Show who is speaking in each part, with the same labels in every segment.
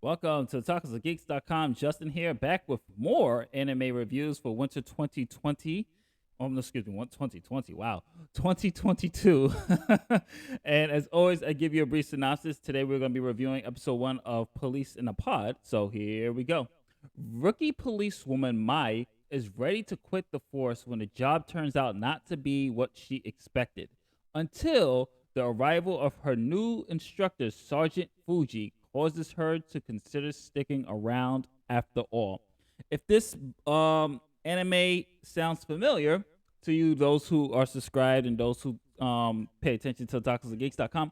Speaker 1: Welcome to talkersofgeeks.com. Justin here, back with more anime reviews for winter 2020. Oh, no, excuse me, 2020. Wow, 2022. And as always, I give you a brief synopsis. Today, we're going to be reviewing episode 1 of Police in a Pod. So here we go. Rookie policewoman Mai is ready to quit the force when the job turns out not to be what she expected, until the arrival of her new instructor, Sergeant Fuji, causes her to consider sticking around after all. If this anime sounds familiar to you, those who are subscribed and those who pay attention to talkersofgeeks.com,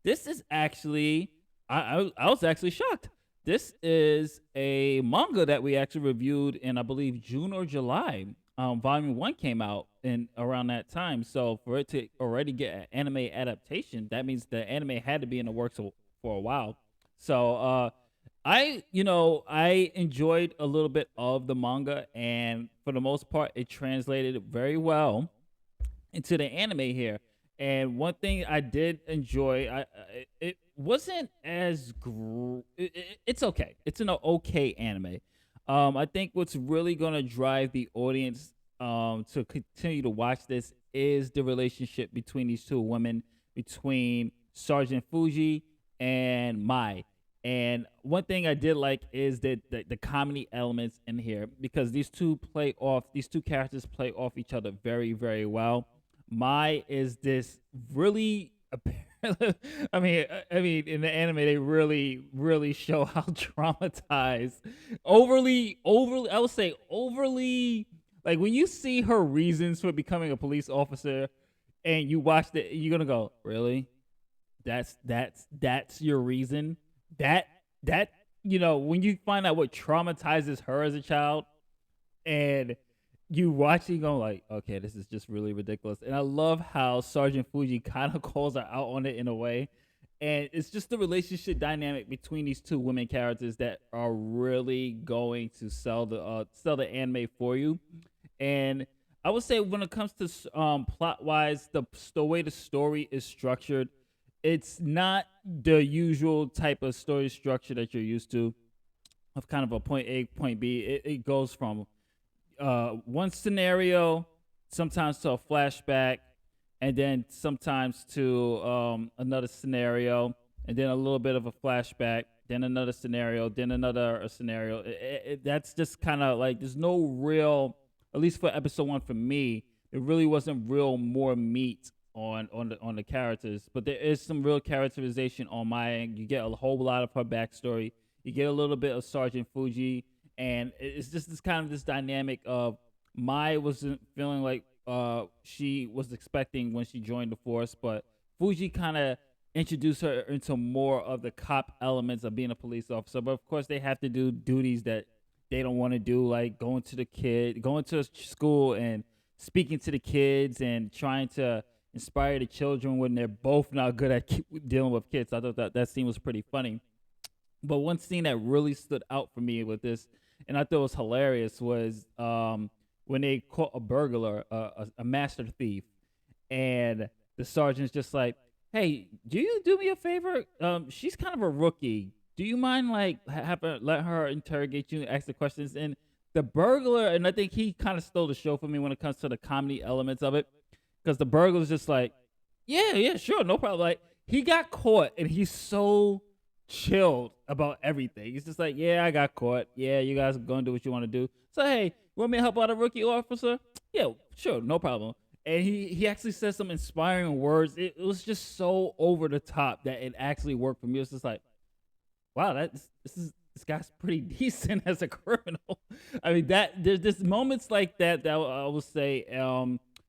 Speaker 1: this is actually, I was actually shocked. This is a manga that we actually reviewed in, I believe, June or July. Volume 1 came out in around that time. So for it to already get an anime adaptation, that means the anime had to be in the works for a while. So I enjoyed a little bit of the manga, and for the most part, it translated very well into the anime here. And one thing I did enjoy, it wasn't as it's okay. It's an okay anime. I think what's really gonna drive the audience to continue to watch this is the relationship between these two women, between Sergeant Fuji and Mai. And one thing I did like is that the comedy elements in here, because these two characters play off each other very, very well. Mai is this really I mean, in the anime, they really, really show how traumatized, overly, I would say overly, like when you see her reasons for becoming a police officer, and you watch it, you're gonna go, really? That's your reason? That that when you find out what traumatizes her as a child, and you watching going like, okay, this is just really ridiculous. And I love how Sergeant Fuji kind of calls her out on it in a way. And it's just the relationship dynamic between these two women characters that are really going to sell the anime for you. And I would say when it comes to plot wise, the way the story is structured, it's not the usual type of story structure that you're used to, of kind of a point A, point B. It goes from one scenario, sometimes to a flashback, and then sometimes to another scenario, and then a little bit of a flashback, then another scenario, then another scenario. That's just kind of like there's no real, at least for episode 1 for me, it really wasn't real more meat on the characters, but there is some real characterization on my end. You get a whole lot of her backstory. You get a little bit of Sergeant Fuji, and it's just this kind of this dynamic of Mai wasn't feeling like she was expecting when she joined the force, but Fuji kind of introduced her into more of the cop elements of being a police officer. But of course, they have to do duties that they don't want to do, like going to school and speaking to the kids and trying to inspire the children when they're both not good at dealing with kids. I thought that scene was pretty funny. But one scene that really stood out for me with this, and I thought was hilarious, was when they caught a burglar, a master thief, and the sergeant's just like, "Hey, do you do me a favor? She's kind of a rookie. Do you mind like let her interrogate you and ask the questions?" And the burglar, and I think he kind of stole the show for me when it comes to the comedy elements of it, because the burglar's just like, "Yeah, yeah, sure, no problem." Like he got caught, and he's so chilled about everything. He's just like, yeah, I got caught. Yeah, you guys are gonna do what you want to do. So hey, you want me to help out a rookie officer? Yeah, sure, no problem. And he actually says some inspiring words. It was just so over the top that it actually worked for me. It was just like, wow, this guy's pretty decent as a criminal. I mean, that there's moments like that I would say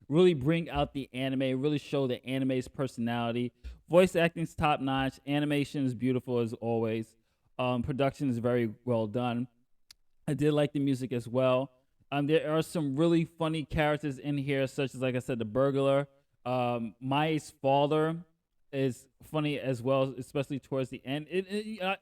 Speaker 1: really bring out the anime, really show the anime's personality. Voice acting's top notch, animation is beautiful as always. Production is very well done. I did like the music as well. There are some really funny characters in here, such as, like I said, the burglar. Mai's father is funny as well, especially towards the end.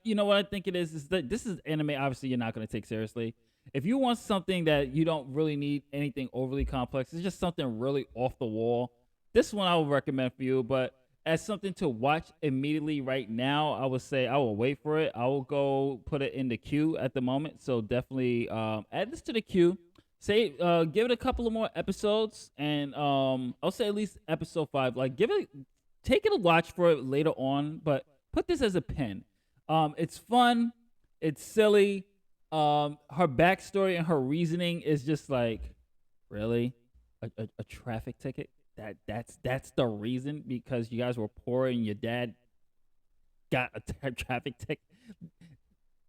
Speaker 1: You know what I think it is that this is anime. Obviously, you're not going to take seriously. If you want something that you don't really need anything overly complex, it's just something really off the wall. This one I would recommend for you. But as something to watch immediately right now, I would say I will wait for it. I will go put it in the queue at the moment. So definitely add this to the queue. Say give it a couple of more episodes, and I'll say at least episode 5. Like give it, take it a watch for it later on, but put this as a pin. It's fun, it's silly. Her backstory and her reasoning is just like, really, a traffic ticket. That's the reason, because you guys were poor and your dad got a traffic ticket.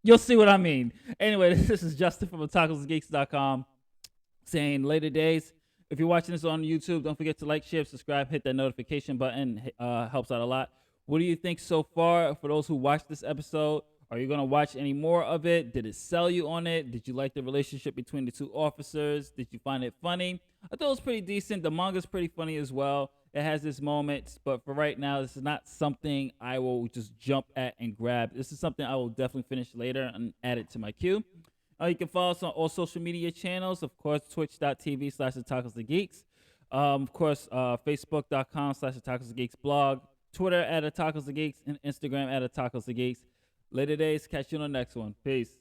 Speaker 1: You'll see what I mean. Anyway, this is Justin from otakusgeeks.com saying later days. If you're watching this on YouTube, don't forget to like, share, subscribe, hit that notification button. Helps out a lot. What do you think so far for those who watched this episode? Are you going to watch any more of it? Did it sell you on it? Did you like the relationship between the two officers? Did you find it funny? I thought it was pretty decent. The manga's pretty funny as well. It has its moments, but for right now, this is not something I will just jump at and grab. This is something I will definitely finish later and add it to my queue. You can follow us on all social media channels. Of course, twitch.tv/otakusthegeeks. Of course, facebook.com/otakusthegeeks blog. Twitter @otakusthegeeks and Instagram @otakusthegeeks. Later days. Catch you on the next one. Peace.